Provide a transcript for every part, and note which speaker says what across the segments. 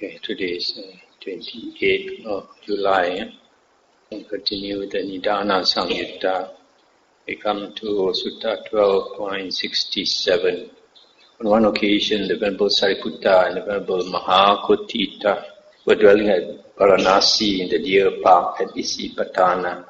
Speaker 1: Okay, today is 28th of July. We continue with the Nidana-samyutta. We come to Sutta 12.67. On one occasion, the Venerable Sariputta and the Venerable Mahathera were dwelling at Varanasi in the deer park at Isipatana.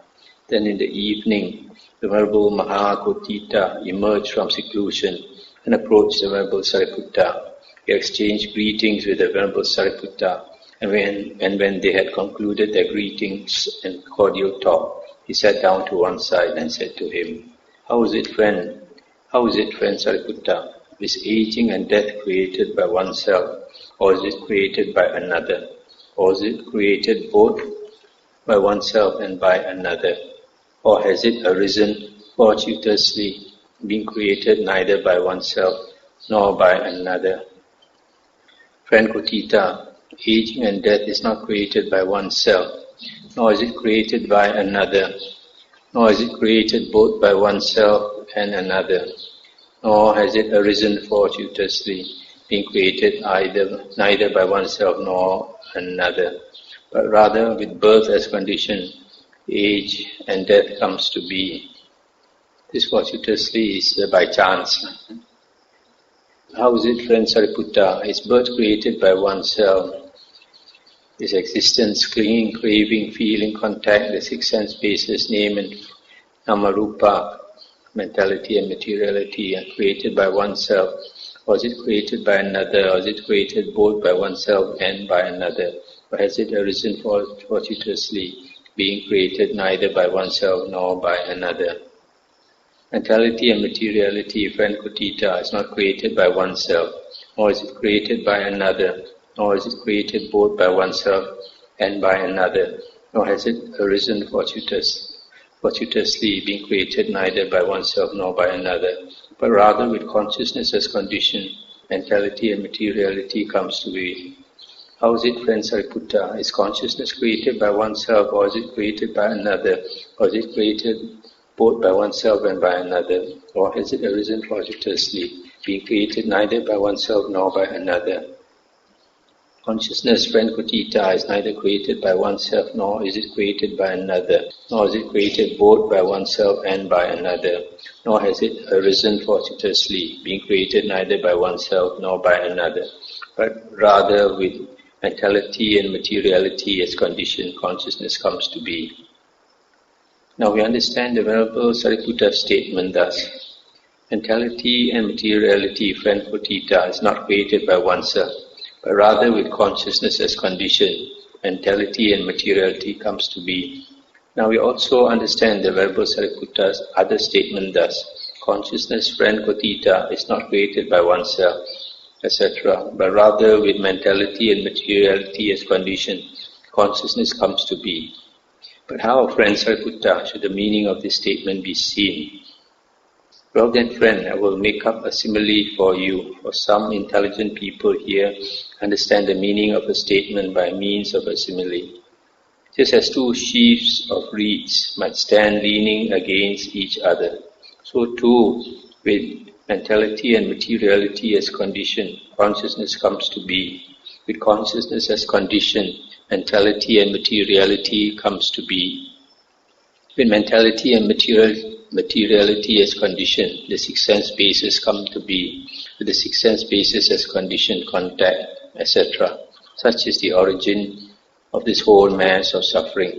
Speaker 1: Then in the evening, the Venerable Mahathera emerged from seclusion and approached the Venerable Sariputta. He exchanged greetings with the Venerable Sariputta, and when they had concluded their greetings and cordial talk, he sat down to one side and said to him, How is it, friend Sariputta? Is aging and death created by oneself, or is it created by another? Or is it created both by oneself and by another? Or has it arisen fortuitously, being created neither by oneself nor by another? Friend Kotita, aging and death is not created by oneself, nor is it created by another, nor is it created both by oneself and another, nor has it arisen fortuitously, being created neither by oneself nor another, but rather with birth as condition, age and death comes to be. This fortuitously is by chance. How is it, friend Sariputta? Is birth created by oneself? Is existence, clinging, craving, feeling, contact, the six sense bases, name and namarupa, mentality and materiality, are created by oneself? Or is it created by another? Or is it created both by oneself and by another? Or has it arisen fortuitously, being created neither by oneself nor by another? Mentality and materiality, friend Kotita, is not created by oneself, nor is it created by another, nor is it created both by oneself and by another, nor has it arisen fortuitously, being created neither by oneself nor by another, but rather with consciousness as condition, mentality and materiality comes to be. How is it, friend Sariputta? Is consciousness created by oneself, or is it created by another, or is it created both by oneself and by another, or has it arisen fortuitously, being created neither by oneself nor by another? Consciousness, friend Kotita, is neither created by oneself nor is it created by another, nor is it created both by oneself and by another, nor has it arisen fortuitously, being created neither by oneself nor by another, but rather with mentality and materiality as condition, consciousness comes to be. Now we understand the Venerable Sariputta's statement thus. Mentality and materiality, friend Kotita, is not created by oneself, but rather with consciousness as condition, mentality and materiality comes to be. Now we also understand the Venerable Sariputta's other statement thus. Consciousness, friend Kotita, is not created by oneself, etc., but rather with mentality and materiality as condition, consciousness comes to be. But how, friend Sariputta, should the meaning of this statement be seen? Well then, friend, I will make up a simile for you. For some intelligent people here understand the meaning of a statement by means of a simile. Just as two sheaves of reeds might stand leaning against each other, so too with mentality and materiality as condition, consciousness comes to be. With consciousness as condition, mentality and materiality comes to be. With mentality and materiality as condition, the six sense bases come to be. With the six sense bases as condition, contact, etc. Such is the origin of this whole mass of suffering.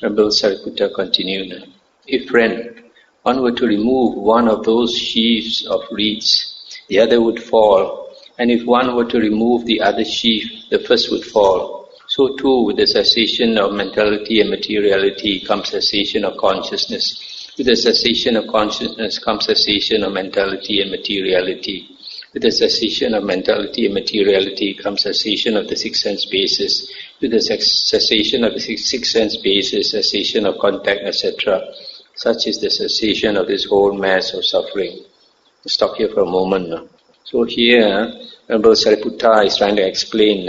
Speaker 1: Venerable Sariputta continued, If, friend, one were to remove one of those sheaves of reeds, the other would fall. And if one were to remove the other sheaf, the first would fall. So too, with the cessation of mentality and materiality comes cessation of consciousness. With the cessation of consciousness comes cessation of mentality and materiality. With the cessation of mentality and materiality comes cessation of the six sense bases. With the cessation of the six sense bases, cessation of contact, etc. Such is the cessation of this whole mass of suffering. I'll stop here for a moment now. So here, Venerable Sariputta is trying to explain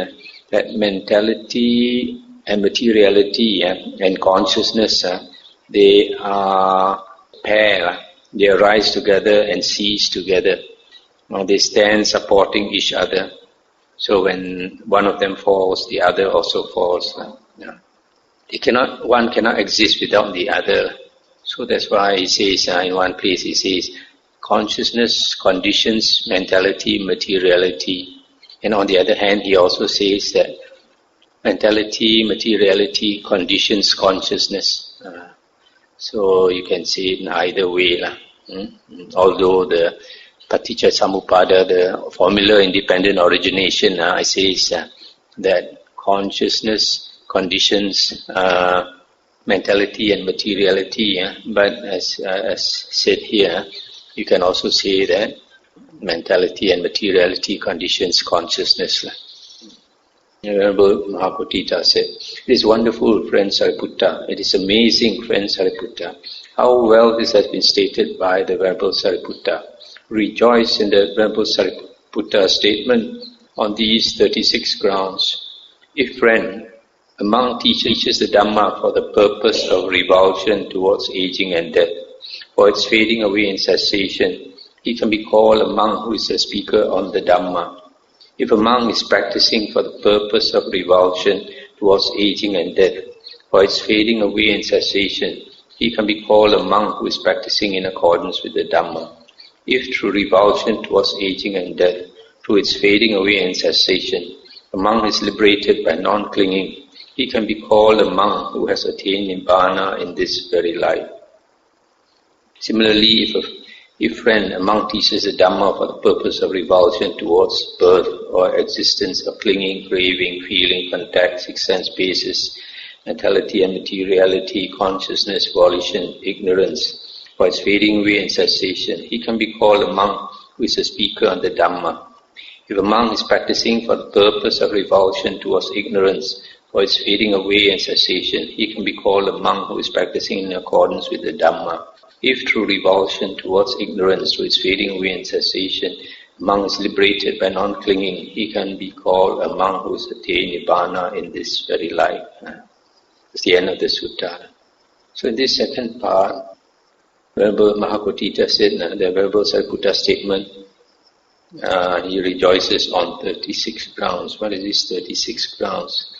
Speaker 1: that mentality and materiality and consciousness, they are pair. They arise together and cease together. They stand supporting each other. So when one of them falls, the other also falls. One cannot exist without the other. So that's why he says, in one place he says, consciousness conditions mentality, materiality. And on the other hand, he also says that mentality, materiality conditions consciousness. So you can say it in either way. Although the Paticcasamuppada, the formula independent origination, I say that consciousness conditions mentality and materiality. But as said here, you can also say that mentality and materiality conditions consciousness. Venerable Mahathera said, "It is wonderful, friend Sariputta. It is amazing, friend Sariputta. How well this has been stated by the Venerable Sariputta. Rejoice in the Venerable Sariputta statement on these 36 grounds. If friend, a monk teaches the Dhamma for the purpose of revulsion towards aging and death, for its fading away in cessation, he can be called a monk who is a speaker on the Dhamma. If a monk is practicing for the purpose of revulsion towards aging and death, for its fading away in cessation, he can be called a monk who is practicing in accordance with the Dhamma. If through revulsion towards aging and death, through its fading away and cessation, a monk is liberated by non-clinging, he can be called a monk who has attained Nibbana in this very life. Similarly, if friend, a monk teaches the Dhamma for the purpose of revulsion towards birth or existence of clinging, craving, feeling, contact, six sense bases, mentality and materiality, consciousness, volition, ignorance, for its fading away and cessation, he can be called a monk who is a speaker on the Dhamma. If a monk is practicing for the purpose of revulsion towards ignorance, for its fading away and cessation, he can be called a monk who is practicing in accordance with the Dhamma. If through revulsion towards ignorance, through its fading away and cessation, a monk is liberated by non-clinging, he can be called a monk who has attained Nibbana in this very life. It's the end of the sutta. So in this second part, Venerable Mahathera said, the Venerable Sariputta statement, he rejoices on 36 grounds. What is this 36 grounds?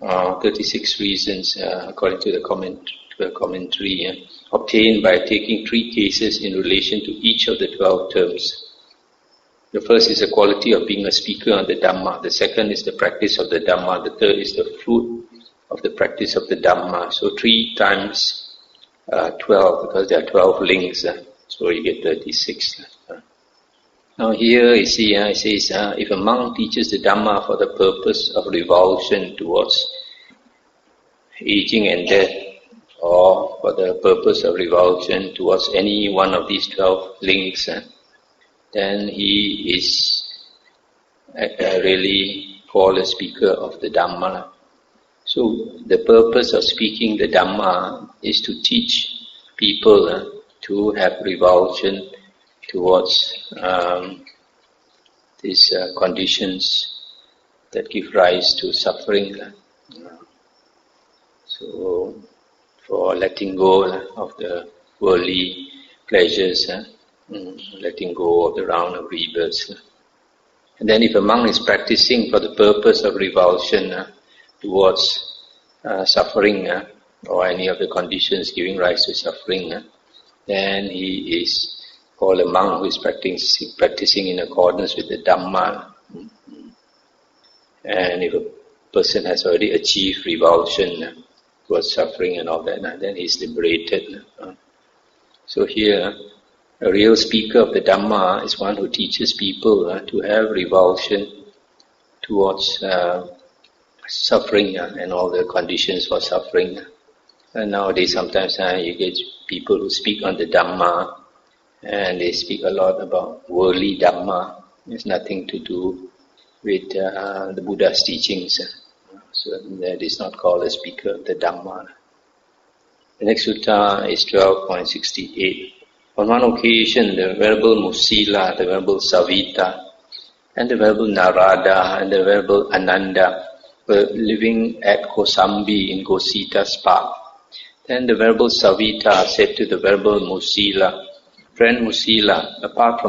Speaker 1: 36 reasons, according to the commentary, obtained by taking 3 cases in relation to each of the 12 terms. The first is the quality of being a speaker on the Dhamma. The second is the practice of the Dhamma. The third is the fruit of the practice of the Dhamma. So 3 times 12, because there are 12 links, so you get 36. Now here you see, it says, if a monk teaches the Dhamma for the purpose of revulsion towards aging and death, or for the purpose of revulsion towards any one of these 12 links, then he is really called a speaker of the Dhamma. So the purpose of speaking the Dhamma is to teach people to have revulsion towards these conditions that give rise to suffering. So for letting go of the worldly pleasures, letting go of the round of rebirths. And then if a monk is practicing for the purpose of revulsion towards suffering or any of the conditions giving rise to suffering, then he is called a monk who is practicing in accordance with the Dhamma. And if a person has already achieved revulsion towards suffering and all that, then he is liberated. So here, a real speaker of the Dhamma is one who teaches people to have revulsion towards suffering and all the conditions for suffering. And nowadays sometimes you get people who speak on the Dhamma and they speak a lot about worldly Dhamma. It's nothing to do with the Buddha's teachings. So that is not called a speaker of the Dhamma. The next sutta is 12.68. On one occasion, the Venerable Musila, the Venerable Savita, and the Venerable Narada, and the Venerable Ananda were living at Kosambi in Gosita's park. Then the Venerable Savita said to the Venerable Musila, "Friend Musila, apart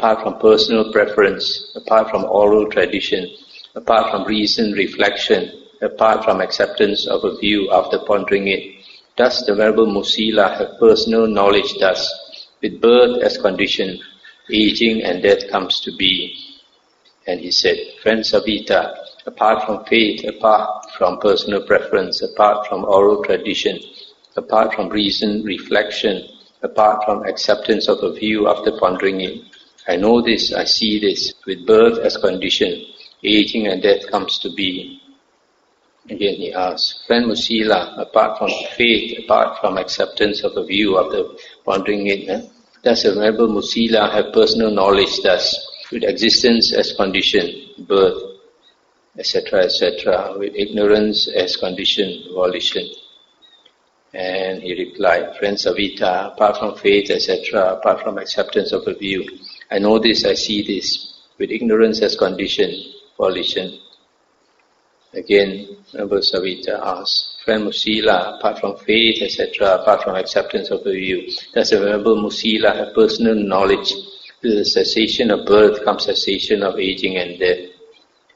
Speaker 1: apart from personal preference, apart from oral tradition, apart from reason, reflection, apart from acceptance of a view after pondering it. Does the Venerable Musila have personal knowledge thus, with birth as condition, aging and death comes to be? And he said, Friend Samyutta, apart from faith, apart from personal preference, apart from oral tradition, apart from reason, reflection, apart from acceptance of a view after pondering it, I know this, I see this, with birth as condition, aging and death comes to be. Again he asks, Friend Musila, apart from faith, apart from acceptance of a view after pondering it, does the Venerable Musila have personal knowledge thus, with existence as condition, birth, etc., etc., with ignorance as condition, volition? And he replied, Friend Samyutta, apart from faith, etc., apart from acceptance of a view, I know this, I see this, with ignorance as condition, volition. Again, Venerable Samyutta asks, Friend Musila, apart from faith, etc., apart from acceptance of a view, does the Venerable Musila have personal knowledge? With the cessation of birth comes cessation of aging and death,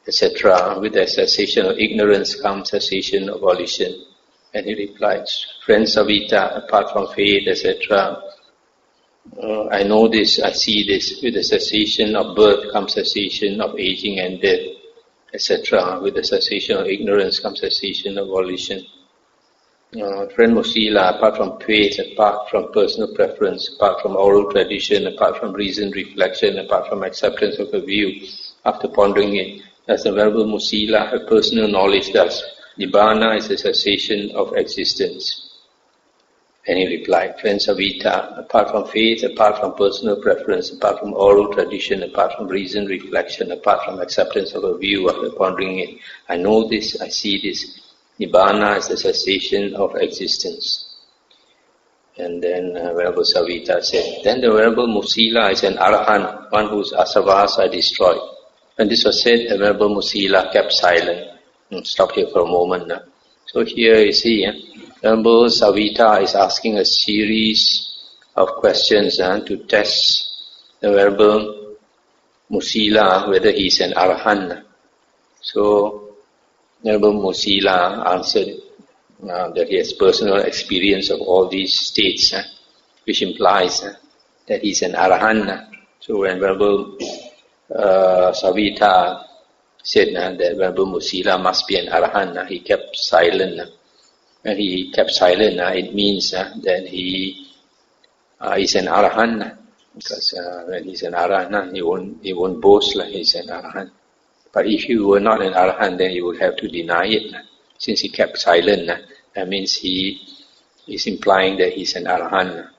Speaker 1: etc. With the cessation of ignorance comes cessation of volition. And he replies, Friend Samyutta, apart from faith, etc., I know this, I see this. With the cessation of birth comes cessation of aging and death, etc. With the cessation of ignorance comes cessation of volition. Friend Musila, apart from faith, apart from personal preference, apart from oral tradition, apart from reason, reflection, apart from acceptance of a view, after pondering it, does the Venerable Musila have personal knowledge thus? Nibbana is the cessation of existence. And he replied, Friend Samyutta, apart from faith, apart from personal preference, apart from oral tradition, apart from reason, reflection, apart from acceptance of a view after pondering it, I know this, I see this. Nibbana is the cessation of existence. And then Venerable Samyutta said, then the Venerable Musila is an Arahant, one whose asavas are destroyed. When this was said, the Venerable Musila kept silent. Stop here for a moment now. So here you see, Venerable Samyutta is asking a series of questions to test the Venerable Musila whether he is an Arahant. So Venerable Musila answered that he has personal experience of all these states, which implies that he is an Arahant. So when Venerable Samyutta said that Venerable Musila must be an Arahant, he kept silent. When he kept silent, it means that he is an Arahant. Because when he's an Arahant, he won't boast like he's an Arahant. But if you were not an Arahant, then you would have to deny it. Since he kept silent, that means he is implying that he's an Arahant.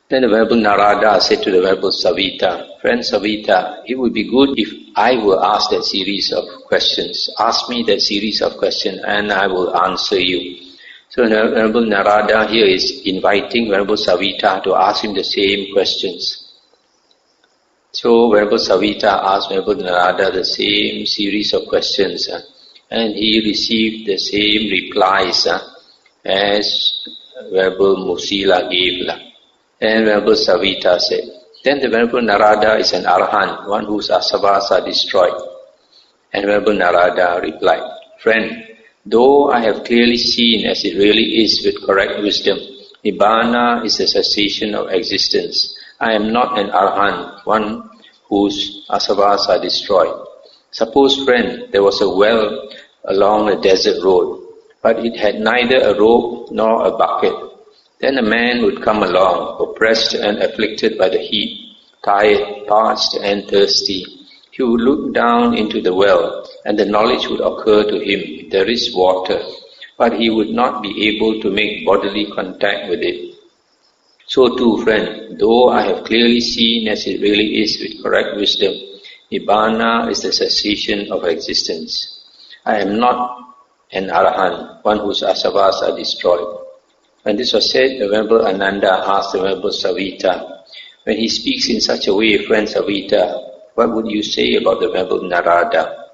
Speaker 1: Then the Venerable Narada said to the Venerable Samyutta, Friend Samyutta, it would be good if I were asked that series of questions. Ask me that series of questions and I will answer you. So Venerable Narada here is inviting Venerable Samyutta to ask him the same questions. So Venerable Samyutta asked Venerable Narada the same series of questions and he received the same replies as Venerable Musila gave. And Venerable Samyutta said, then the Venerable Narada is an Arahant, one whose asavas are destroyed. And Venerable Narada replied, Friend, though I have clearly seen as it really is with correct wisdom, Nibbana is the cessation of existence. I am not an Arahant, one whose asavas are destroyed. Suppose, friend, there was a well along a desert road, but it had neither a rope nor a bucket. Then a man would come along, oppressed and afflicted by the heat, tired, parched and thirsty. He would look down into the well, and the knowledge would occur to him, there is water, but he would not be able to make bodily contact with it. So too, friend, though I have clearly seen as it really is with correct wisdom, Nibbana is the cessation of existence. I am not an Arahant, one whose asavas are destroyed. When this was said, the Venerable Ananda asked the Venerable Samyutta, when he speaks in such a way, friend Samyutta, what would you say about the Venerable Narada?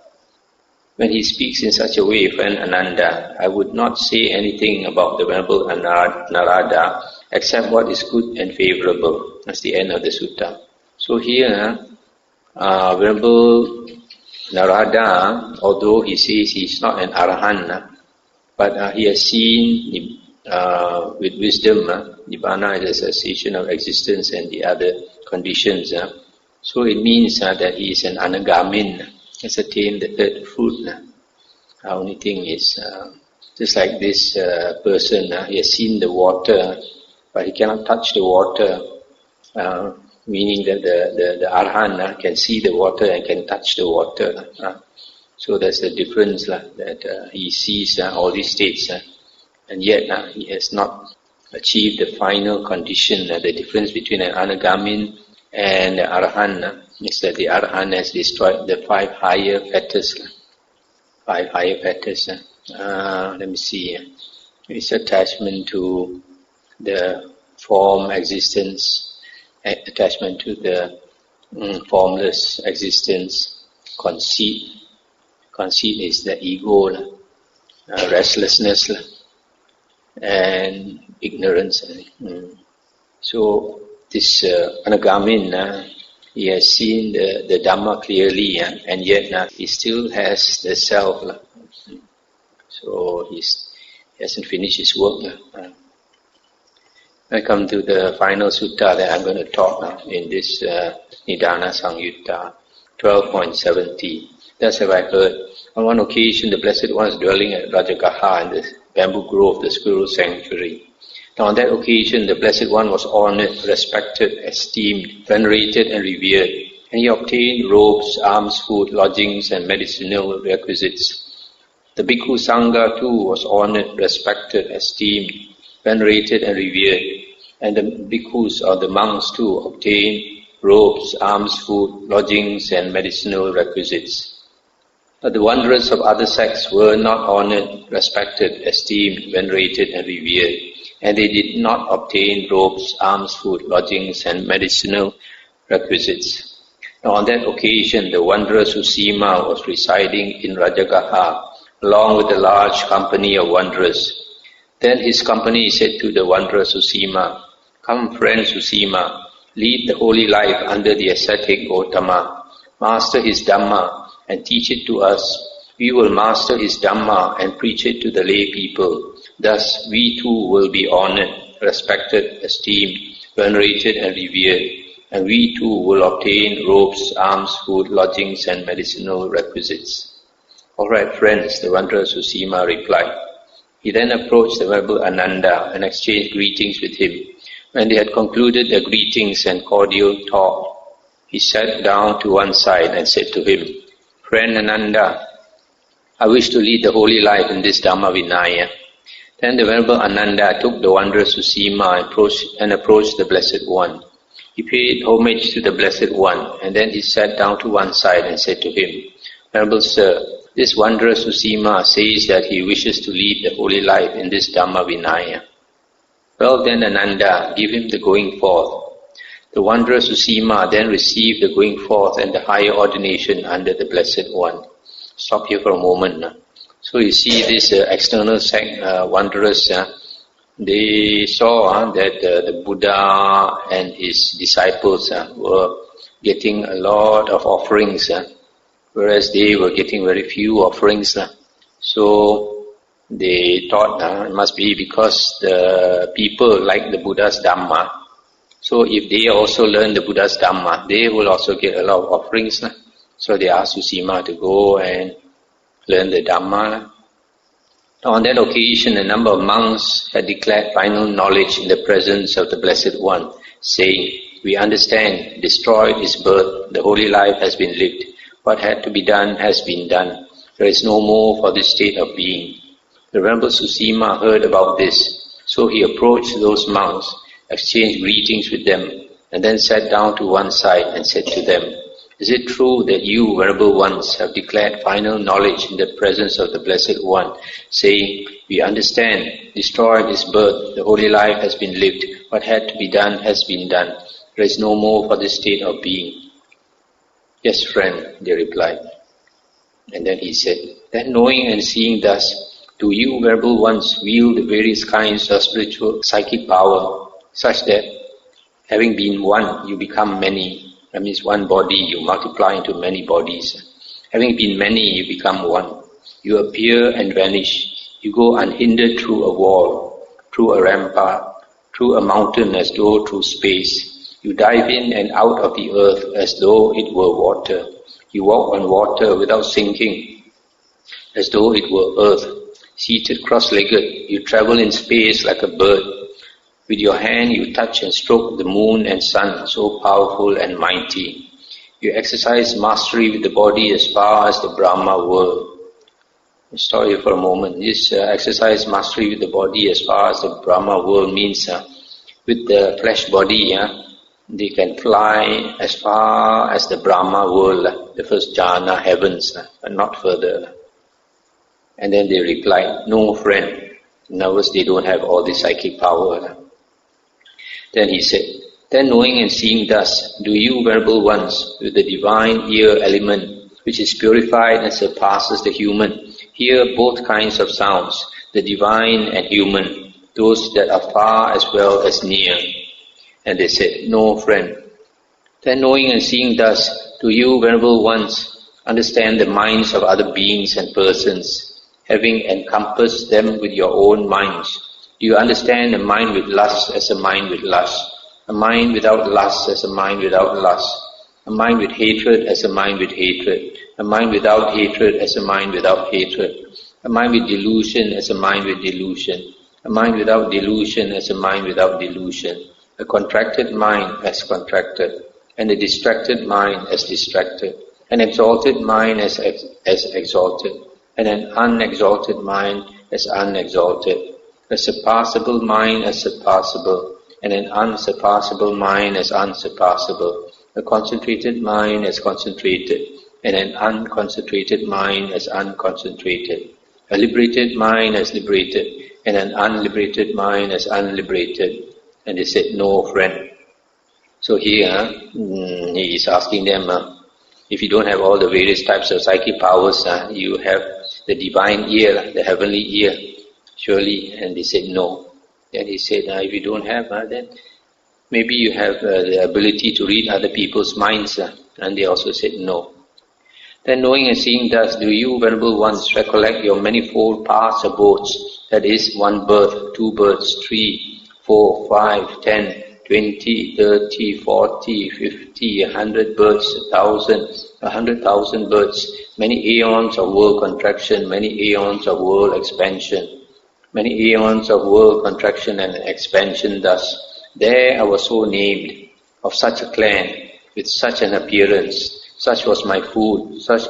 Speaker 1: When he speaks in such a way, friend Ananda, I would not say anything about the Venerable Narada except what is good and favorable. That's the end of the sutta. So here, Venerable Narada, although he says he's not an Arahant, but he has seen with wisdom, Nibbana is the cessation of existence and the other conditions. So it means that he is an Anagamin, has attained the third fruit. The only thing is, just like this person, he has seen the water, but he cannot touch the water, meaning that the Arahant can see the water and can touch the water. So that's the difference, that he sees all these states, and yet he has not achieved the final condition. The difference between an Anagamin and the Arahant is that the Arahant has destroyed the 5 higher fetters. 5 higher fetters. Let me see. It's attachment to the form existence, attachment to the formless existence, conceit. Conceit is the ego, restlessness, and ignorance. So this Anagamin, he has seen the Dhamma clearly, and yet he still has the self. So he hasn't finished his work. I come to the final sutta that I'm going to talk now in this Nidana-samyutta, 12.70. Thus have I heard. On one occasion, the Blessed One was dwelling at Rajagaha in the bamboo grove, the squirrel sanctuary. Now on that occasion, the Blessed One was honored, respected, esteemed, venerated and revered, and he obtained robes, alms, food, lodgings and medicinal requisites. The Bhikkhu Sangha too was honored, respected, esteemed, venerated and revered, and the bhikkhus or the monks too obtained robes, alms, food, lodgings and medicinal requisites. But the wanderers of other sects were not honored, respected, esteemed, venerated and revered, and they did not obtain robes, alms, food, lodgings and medicinal requisites. Now on that occasion the wanderer Susima was residing in Rajagaha along with a large company of wanderers. Then his company said to the wanderer Susima, "Come friend Susima, lead the holy life under the ascetic Gautama, master his Dhamma and teach it to us. We will master his Dhamma and preach it to the lay people. Thus we too will be honored, respected, esteemed, venerated and revered, and we too will obtain robes, alms, food, lodgings and medicinal requisites." "All right, friends," the wanderer Susima replied. He then approached the Venerable Ananda and exchanged greetings with him. When they had concluded their greetings and cordial talk, he sat down to one side and said to him, "Friend Ananda, I wish to lead the holy life in this Dhamma Vinaya." Then the Venerable Ananda took the wanderer Susima and approached the Blessed One. He paid homage to the Blessed One, and then he sat down to one side and said to him, "Venerable Sir, this wanderer Susima says that he wishes to lead the holy life in this Dhamma Vinaya." "Well then, Ananda, give him the going forth." The wanderer Susima then received the going forth and the higher ordination under the Blessed One. Stop here for a moment. So you see these external wanderers, they saw that the Buddha and his disciples were getting a lot of offerings, whereas they were getting very few offerings. So they thought it must be because the people like the Buddha's Dhamma. So if they also learn the Buddha's Dhamma, they will also get a lot of offerings. So they asked Susima to go and learn the Dhamma. Now on that occasion, a number of monks had declared final knowledge in the presence of the Blessed One, saying, "We understand, destroyed is birth, the holy life has been lived. What had to be done has been done. There is no more for this state of being." The Venerable Susima heard about this, so he approached those monks, exchanged greetings with them, and then sat down to one side and said to them, "Is it true that you, Venerable Ones, have declared final knowledge in the presence of the Blessed One, saying, 'We understand, destroyed is birth, the holy life has been lived, what had to be done has been done, there is no more for this state of being?'" "Yes, friend," they replied. And then he said, "Then knowing and seeing thus, do you, Venerable Ones, wield the various kinds of spiritual psychic power, such that, having been one, you become many, That means one body, you multiply into many bodies. Having been many, you become one. You appear and vanish. You go unhindered through a wall, through a rampart, through a mountain as though through space. You dive in and out of the earth as though it were water. You walk on water without sinking, as though it were earth. Seated cross-legged, you travel in space like a bird. With your hand you touch and stroke the moon and sun, so powerful and mighty. You exercise mastery with the body as far as the Brahma world. Stop here for a moment. This exercise mastery with the body as far as the Brahma world means with the flesh body, they can fly as far as the Brahma world, the first jhana, heavens, but not further. And then they replied, no friend. In other words, they don't have all this psychic power. Then he said, then knowing and seeing thus, do you, venerable ones, with the divine ear element, which is purified and surpasses the human, hear both kinds of sounds, the divine and human, those that are far as well as near. And they said, no friend. Then knowing and seeing thus, do you, venerable ones, understand the minds of other beings and persons, having encompassed them with your own minds? Do you understand a mind with lust as a mind with lust, a mind without lust as a mind without lust, a mind with hatred as a mind with hatred, a mind without hatred as a mind without hatred, a mind with delusion as a mind with delusion, a mind without delusion as a mind without delusion, a contracted mind as contracted, and a distracted mind as distracted, an exalted mind as exalted, and an unexalted mind as unexalted, a surpassable mind as surpassable, and an unsurpassable mind as unsurpassable, a concentrated mind as concentrated, and an unconcentrated mind as unconcentrated, a liberated mind as liberated, and an unliberated mind as unliberated. And they said, no friend. So here, he is asking them, if you don't have all the various types of psychic powers, you have the divine ear, the heavenly ear, surely. And they said, no. Then he said, if you don't have, then maybe you have the ability to read other people's minds. And they also said, no. Then knowing and seeing thus, do you, venerable ones, recollect your manifold past abodes, that is, 1 birth, 2 births, 3, 4, 5, 10, 20, 30, 40, 50, 100 births, 1,000, 100,000 births, many aeons of world contraction, many aeons of world expansion, many aeons of world contraction and expansion thus. There I was so named, of such a clan, with such an appearance, such was my food, such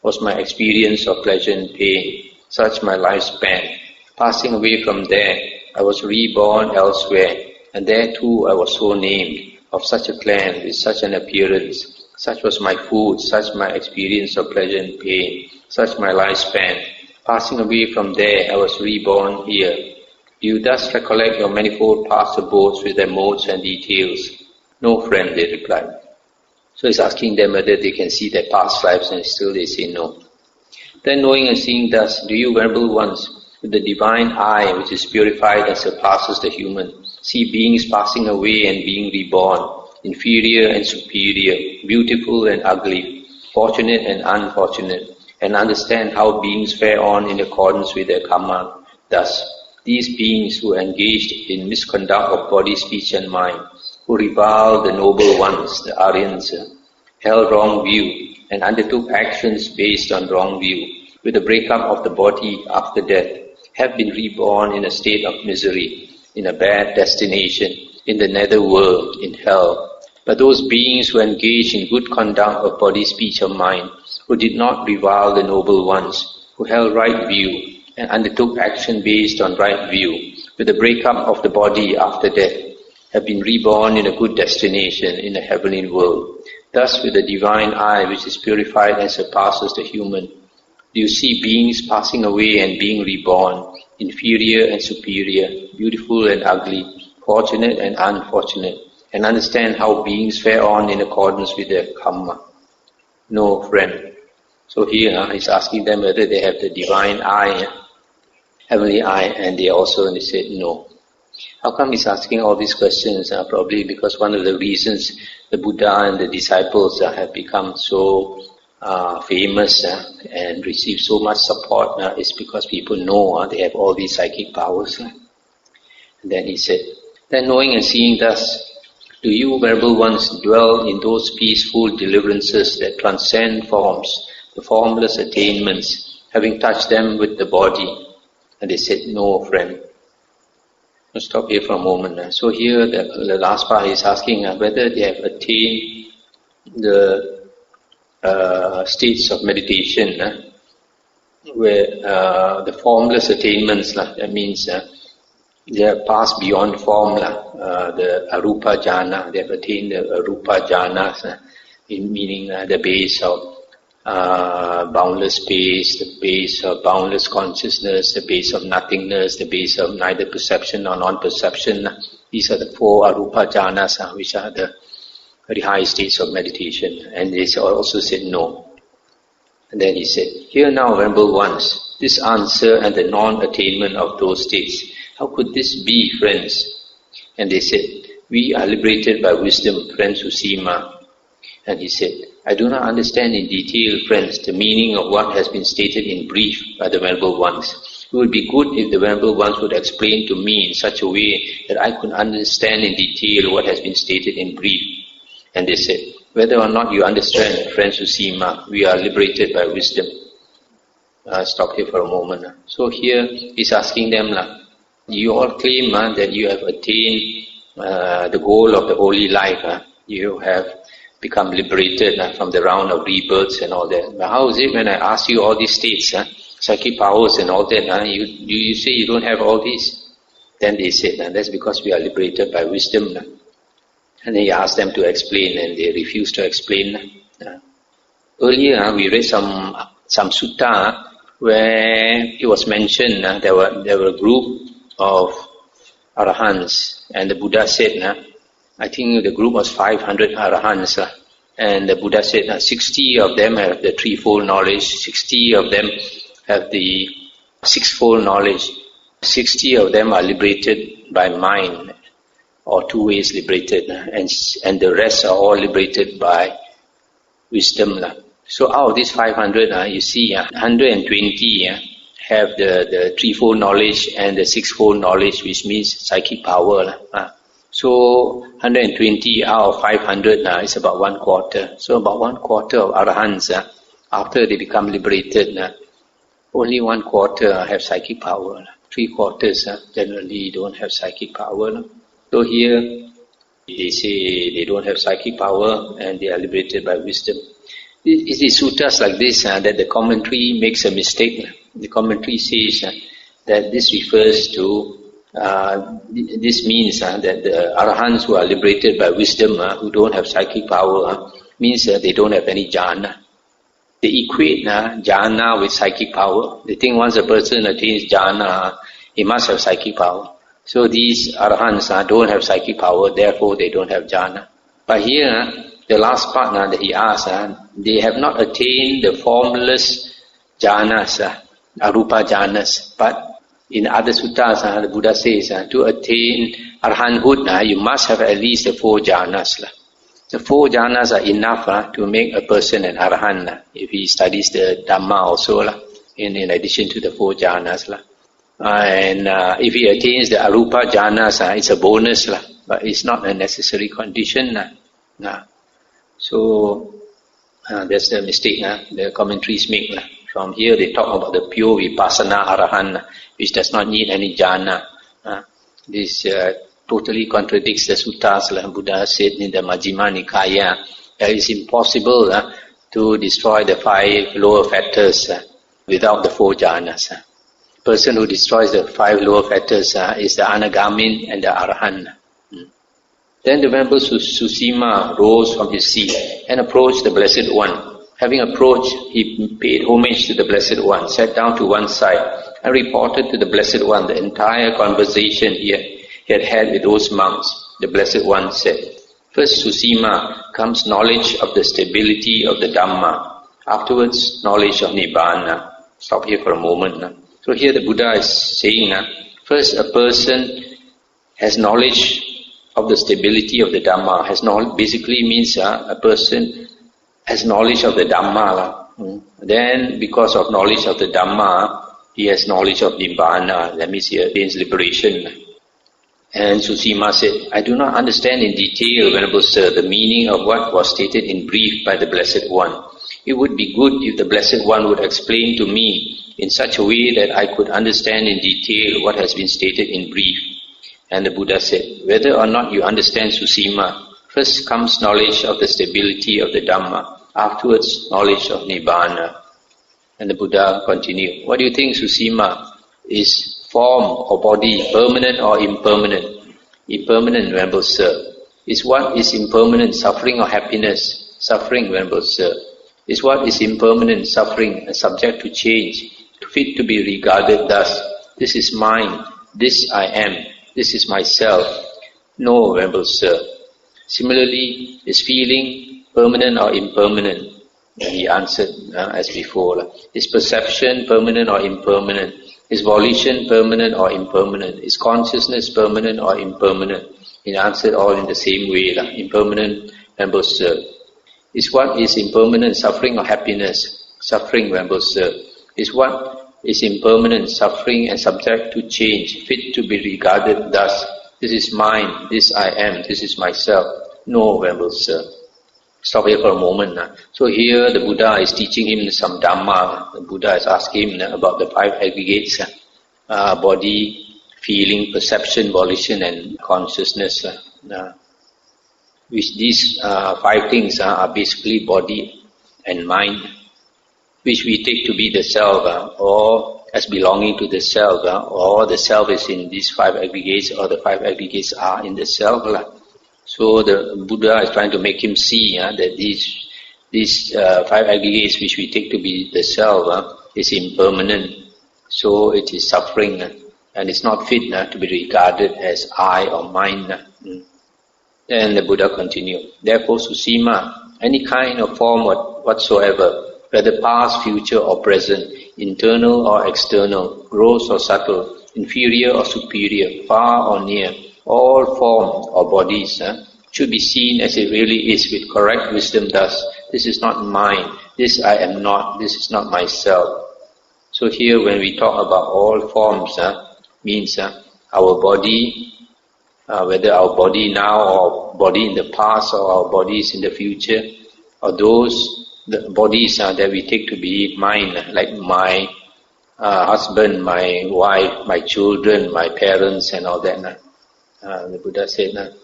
Speaker 1: was my experience of pleasure and pain, such my lifespan. Passing away from there, I was reborn elsewhere, and there too I was so named, of such a clan, with such an appearance, such was my food, such my experience of pleasure and pain, such my lifespan. Passing away from there, I was reborn here. Do you thus recollect your manifold past abodes with their modes and details? No, friend, they replied. So he's asking them whether they can see their past lives, and still they say no. Then knowing and seeing thus, do you, venerable ones, with the divine eye which is purified and surpasses the human, see beings passing away and being reborn, inferior and superior, beautiful and ugly, fortunate and unfortunate, and understand how beings fare on in accordance with their karma? Thus, these beings who engaged in misconduct of body, speech and mind, who reviled the noble ones, the Aryans, held wrong view, and undertook actions based on wrong view, with the breakup of the body after death, have been reborn in a state of misery, in a bad destination, in the nether world, in hell. But those beings who engaged in good conduct of body, speech or mind, who did not revile the noble ones, who held right view, and undertook action based on right view, with the breakup of the body after death, have been reborn in a good destination, in a heavenly world. Thus with the divine eye which is purified and surpasses the human, do you see beings passing away and being reborn, inferior and superior, beautiful and ugly, fortunate and unfortunate, and understand how beings fare on in accordance with their karma? No, friend. So here he's asking them whether they have the divine eye, heavenly eye, and they said no. How come he's asking all these questions? Probably because one of the reasons the Buddha and the disciples have become so famous and receive so much support is because people know they have all these psychic powers. And then he said, then knowing and seeing thus, do you, Venerable Ones, dwell in those peaceful deliverances that transcend forms, the formless attainments, having touched them with the body? And they said, no, friend. Let's stop here for a moment. So here, the last part is asking whether they have attained the states of meditation, where the formless attainments, that means they have passed beyond form, the arupa jhana, they have attained the arupa jhanas, meaning the base of boundless space, the base of boundless consciousness, the base of nothingness, the base of neither perception nor non-perception. These are the 4 arupa jhanas, which are the very high states of meditation. And they also said no. And then he said, here now, Venerable Ones, this answer and the non-attainment of those states, how could this be, friends? And they said, we are liberated by wisdom, friends Susima. And he said, I do not understand in detail, friends, the meaning of what has been stated in brief by the Venerable Ones. It would be good if the Venerable Ones would explain to me in such a way that I could understand in detail what has been stated in brief. And they said, whether or not you understand, friends Susima, we are liberated by wisdom. Stop here for a moment. So here he's asking them, you all claim that you have attained the goal of the holy life. You have become liberated from the round of rebirths and all that. But how is it when I ask you all these states, psychic powers and all that, you say you don't have all these? Then they said, that's because we are liberated by wisdom. And then he asked them to explain, and they refused to explain. Earlier we read some sutta where it was mentioned there were a group of arahants, and the Buddha said, I think the group was 500 arahants, and the Buddha said 60 of them have the threefold knowledge, 60 of them have the sixfold knowledge, 60 of them are liberated by mind, or 2 ways liberated, and the rest are all liberated by wisdom. So out of these 500, you see 120 have the threefold knowledge and the sixfold knowledge, which means psychic power. So 120 out of 500 is about 1/4. So about 1/4 of arahants, after they become liberated, only 1/4 have psychic power. 3/4 generally don't have psychic power. So here they say they don't have psychic power and they are liberated by wisdom. It is suttas like this that the commentary makes a mistake. The commentary says that this refers to, this means that the arahants who are liberated by wisdom, who don't have psychic power, means they don't have any jhana. They equate jhana with psychic power. They think once a person attains jhana, he must have psychic power. So these arahants don't have psychic power, therefore they don't have jhana. But here, the last part that he asked, they have not attained the formless jhanas, arupa jhanas. But in other suttas, the Buddha says, to attain arahanthood, you must have at least the 4 jhanas. The 4 jhanas are enough to make a person an arahant, if he studies the Dhamma also, in addition to the 4 jhanas. And if he attains the arupa jhanas, it's a bonus, but it's not a necessary condition. So that's the mistake the commentaries make. From here they talk about the pure vipassana arahant, which does not need any jhana. This totally contradicts the suttas. Buddha said in the Majjhima Nikaya that it's impossible to destroy the 5 lower fetters without the 4 jhanas. Person who destroys the 5 lower fetters is the anagamin and the arahant. Then the Venerable Susima rose from his seat and approached the Blessed One. Having approached, he paid homage to the Blessed One, sat down to one side, and reported to the Blessed One the entire conversation he had had with those monks. The Blessed One said, first Susima comes knowledge of the stability of the Dhamma, afterwards knowledge of Nibbana. Stop here for a moment. So here the Buddha is saying, first a person has knowledge of the stability of the Dhamma, basically means a person has knowledge of the Dhamma. Then because of knowledge of the Dhamma, he has knowledge of Nibbana, that means he attains liberation. And Susima said, I do not understand in detail, Venerable Sir, the meaning of what was stated in brief by the Blessed One. It would be good if the Blessed One would explain to me in such a way that I could understand in detail what has been stated in brief. And the Buddha said, whether or not you understand Susima, first comes knowledge of the stability of the Dhamma, afterwards knowledge of Nibbana. And the Buddha continued, what do you think, Susima? Is form or body permanent or impermanent? Impermanent, Venerable Sir. Is what is impermanent suffering or happiness? Suffering, Venerable Sir. Is what is impermanent suffering and subject to change, fit to be regarded thus? This is mine, this I am, this is myself. No, Venerable Sir. Similarly, is feeling permanent or impermanent? And he answered as before. Is perception permanent or impermanent? Is volition permanent or impermanent? Is consciousness permanent or impermanent? He answered all in the same way. Impermanent, Venerable Sir. Is what is impermanent suffering or happiness? Suffering, Venerable Sir. Is what is impermanent suffering and subject to change, fit to be regarded thus? This is mine, this I am, this is myself. No, Venerable Sir. Stop here for a moment. So here the Buddha is teaching him some Dhamma. The Buddha is asking him about the 5 aggregates, body, feeling, perception, volition and consciousness. Which these 5 things are basically body and mind, which we take to be the self, or as belonging to the self, or the self is in these 5 aggregates, or the 5 aggregates are in the self. So the Buddha is trying to make him see that these 5 aggregates which we take to be the self is impermanent. So it is suffering and it's not fit to be regarded as I or mine. Then the Buddha continued, therefore Susima, any kind of form whatsoever, whether past, future or present, internal or external, gross or subtle, inferior or superior, far or near, all forms or bodies should be seen as it really is with correct wisdom thus. This is not mine, this I am not, this is not myself. So here when we talk about all forms, means our body, whether our body now or body in the past or our bodies in the future, or the bodies that we take to be mine, like my husband, my wife, my children, my parents and all that. The Buddha said,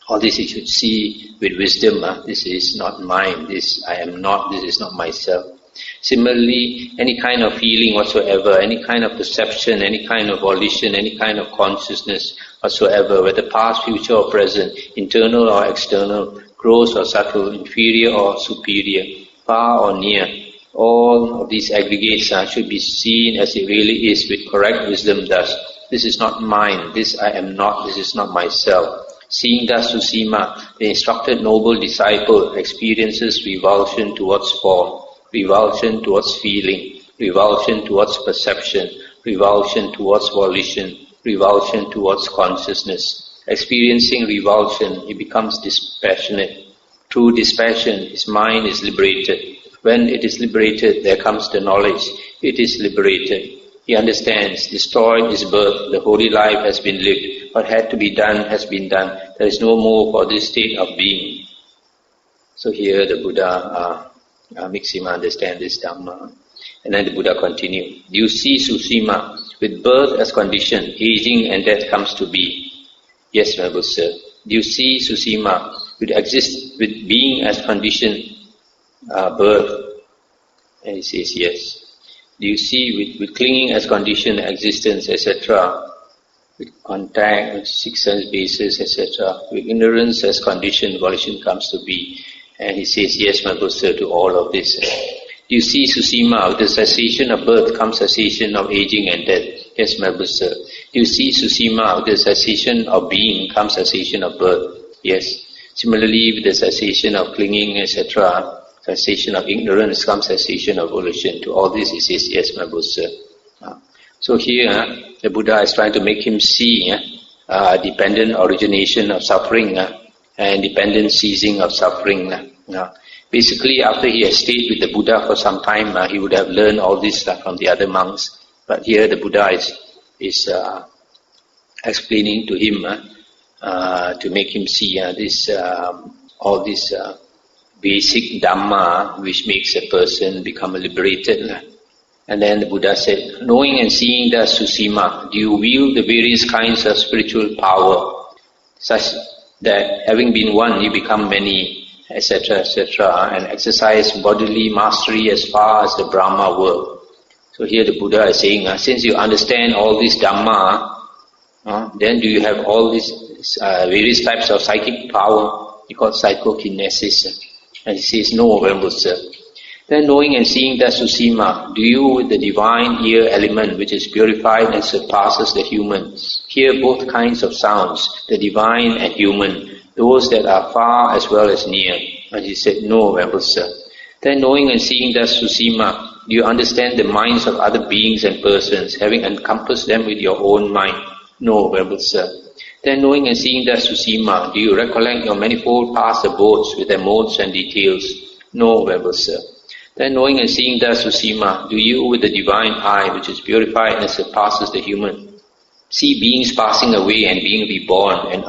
Speaker 1: all this you should see with wisdom. This is not mine, this I am not, this is not myself. Similarly, any kind of feeling whatsoever, any kind of perception, any kind of volition, any kind of consciousness whatsoever, whether past, future or present, internal or external, gross or subtle, inferior or superior, far or near, all of these aggregates should be seen as it really is with correct wisdom thus. This is not mine, this I am not, this is not myself. Seeing thus Susima, the instructed noble disciple experiences revulsion towards form, revulsion towards feeling, revulsion towards perception, revulsion towards volition, revulsion towards consciousness. Experiencing revulsion, he becomes dispassionate. Through dispassion, his mind is liberated. When it is liberated, there comes the knowledge. It is liberated. He understands, destroyed is birth, the holy life has been lived. What had to be done has been done. There is no more for this state of being. So here the Buddha makes him understand this Dhamma. And then the Buddha continued. Do you see, Susima, with birth as condition, aging and death comes to be? Yes, Venerable Sir. Do you see, Susima, with being as condition, birth? And he says yes. Do you see with clinging as condition, existence, etc., with contact, with 6 sense bases, etc., with ignorance as condition, volition comes to be? And he says, yes, my good sir, to all of this. Do you see, Susima, with the cessation of birth comes cessation of aging and death? Yes, my good sir. Do you see, Susima, with the cessation of being comes cessation of birth? Yes. Similarly, with the cessation of clinging, etc., cessation of ignorance comes cessation of volition. To all this he says, yes, my good sir. So here, the Buddha is trying to make him see dependent origination of suffering and dependent ceasing of suffering. Basically, after he has stayed with the Buddha for some time, he would have learned all this from the other monks. But here the Buddha is explaining to him to make him see all this basic Dhamma which makes a person become liberated. And then the Buddha said, knowing and seeing the Susima, do you wield the various kinds of spiritual power, such that having been one, you become many, etc., etc., and exercise bodily mastery as far as the Brahma world. So here the Buddha is saying, since you understand all this Dhamma, then do you have all these various types of psychic power? You call psychokinesis. And he says, no, Venerable Sir. Then knowing and seeing the Susima, do you with the divine ear element which is purified and surpasses the human, hear both kinds of sounds, the divine and human, those that are far as well as near? And he said, no, Venerable Sir. Then knowing and seeing the Susima, do you understand the minds of other beings and persons, having encompassed them with your own mind? No, Venerable Sir. Then knowing and seeing the Susima, do you recollect your manifold past abodes with their modes and details? No, Venerable Sir. Then knowing and seeing the Susima, do you with the divine eye which is purified and surpasses the human, see beings passing away and being reborn, and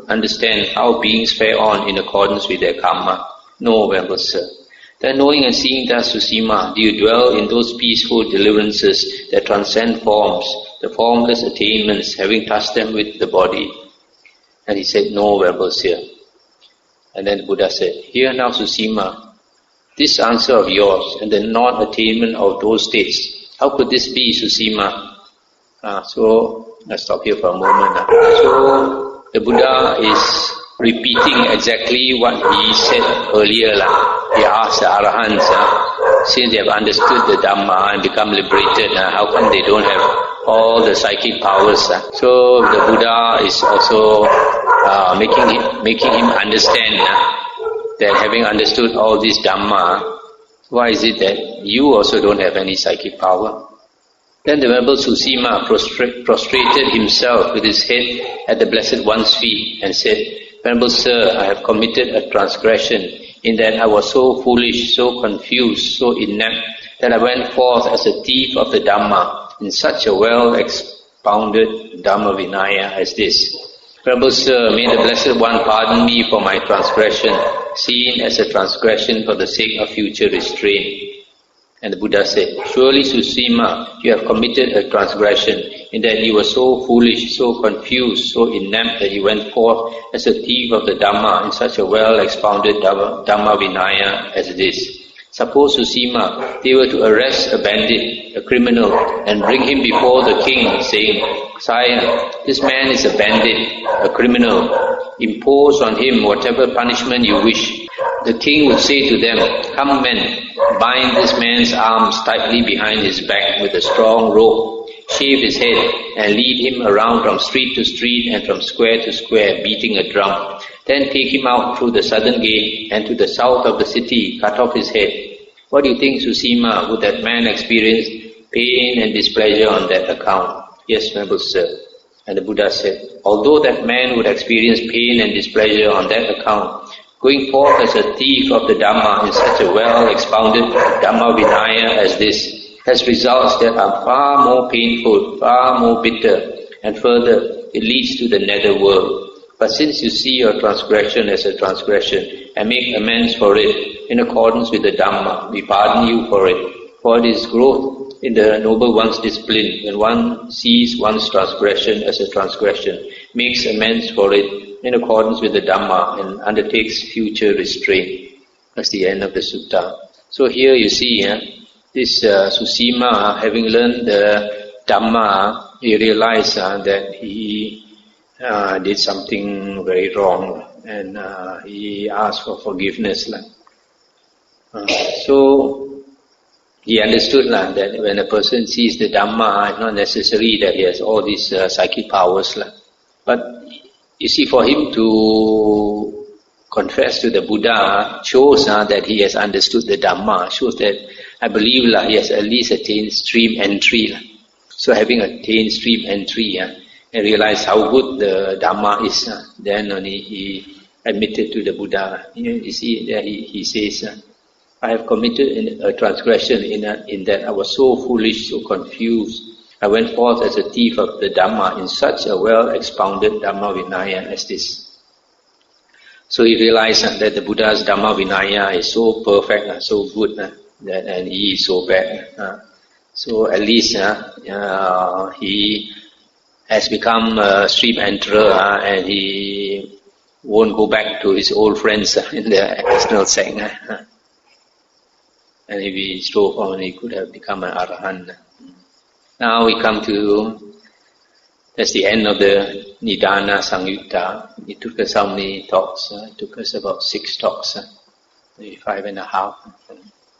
Speaker 1: understand how beings fare on in accordance with their karma? No, Venerable Sir. Then knowing and seeing the Susima, do you dwell in those peaceful deliverances that transcend forms, the formless attainments, having touched them with the body? And he said, no, Venerable Sir. And then the Buddha said, hear now, Susima, this answer of yours and the non-attainment of those states. How could this be, Susima? So let's stop here for a moment. So the Buddha is repeating exactly what he said earlier. He asked the Arahants, since they have understood the Dhamma and become liberated, how come they don't have all the psychic powers? So the Buddha is also making him understand that having understood all this Dhamma, why is it that you also don't have any psychic power? Then the Venerable Susima prostrated himself with his head at the Blessed One's feet and said, Venerable Sir, I have committed a transgression in that I was so foolish, so confused, so inept, that I went forth as a thief of the Dhamma in such a well-expounded Dhamma Vinaya as this. Venerable Sir, may the Blessed One pardon me for my transgression, seen as a transgression for the sake of future restraint. And the Buddha said, surely Susima, you have committed a transgression in that you were so foolish, so confused, so inept that you went forth as a thief of the Dhamma in such a well-expounded Dhamma Vinaya as this. Suppose, Susima, they were to arrest a bandit, a criminal, and bring him before the king, saying, Sire, this man is a bandit, a criminal. Impose on him whatever punishment you wish. The king would say to them, come men, bind this man's arms tightly behind his back with a strong rope, shave his head, and lead him around from street to street and from square to square, beating a drum. Then take him out through the southern gate and to the south of the city, cut off his head. What do you think, Susima? Would that man experience pain and displeasure on that account? Yes, Venerable Sir. And the Buddha said, although that man would experience pain and displeasure on that account, going forth as a thief of the Dhamma in such a well-expounded Dhamma Vinaya as this, has results that are far more painful, far more bitter, and further, it leads to the nether world. But since you see your transgression as a transgression, and make amends for it in accordance with the Dhamma, we pardon you for it. For it is growth in the Noble One's discipline when one sees one's transgression as a transgression, makes amends for it in accordance with the Dhamma, and undertakes future restraint. That's the end of the sutta. So here you see, this Susima, having learned the Dhamma, he realized that he did something very wrong, and he asked for forgiveness. So he understood that when a person sees the Dhamma, it's not necessary that he has all these psychic powers. But you see, for him to confess to the Buddha shows that he has understood the Dhamma, shows that I believe he has at least attained stream entry. So having attained stream entry, and realized how good the Dhamma is. Then only he admitted to the Buddha. You see, there he says, I have committed a transgression in that I was so foolish, so confused. I went forth as a thief of the Dhamma in such a well-expounded Dhamma Vinaya as this. So he realized that the Buddha's Dhamma Vinaya is so perfect, so good, and he is so bad. So at least he has become a stream enterer, and he won't go back to his old friends in the external sect. And if he strove on, he could have become an Arahant. Now we come to, that's the end of the Nidana-samyutta. It took us how many talks? It took us about 6 talks, maybe 5.5.